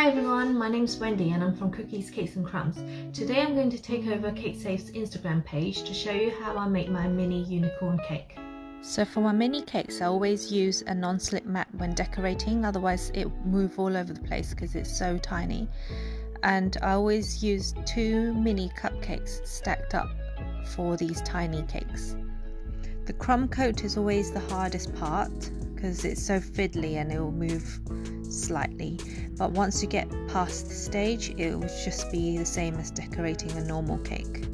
Hi everyone, my name's Wendy and I'm from Cookies Cakes and Crumbs. Today I'm going to take over CakeSafe's Instagram page to show you how I make my mini unicorn cake. So for my mini cakes, I always use a non-slip mat when decorating, otherwise it will move all over the place because it's so tiny. And I always use 2 mini cupcakes stacked up for these tiny cakes. The crumb coat is always the hardest part because it's so fiddly and it will move slightly, but once you get past this stage it will just be the same as decorating a normal cake.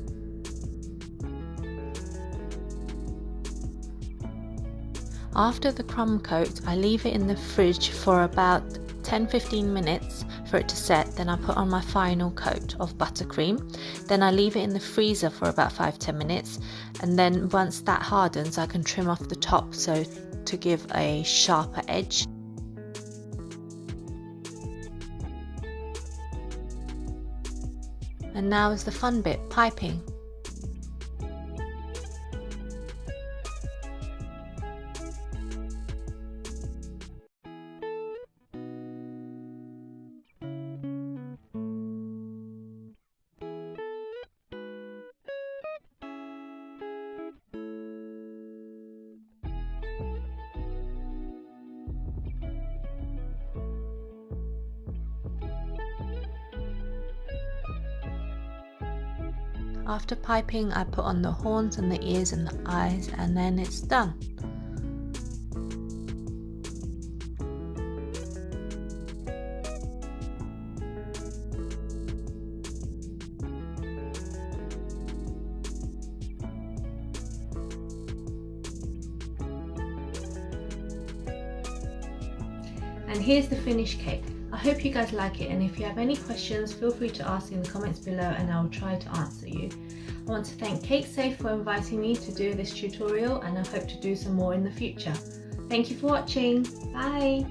After the crumb coat, I leave it in the fridge for about 10-15 minutes for it to set. Then I put on my final coat of buttercream. Then I leave it in the freezer for about 5-10 minutes, and then once that hardens I can trim off the top so to give a sharper edge. And now is the fun bit, piping. After piping, I put on the horns and the ears and the eyes, and then it's done. And here's the finished cake. I hope you guys like it, and if you have any questions feel free to ask in the comments below and I will try to answer you. I want to thank CakeSafe for inviting me to do this tutorial, and I hope to do some more in the future. Thank you for watching. Bye!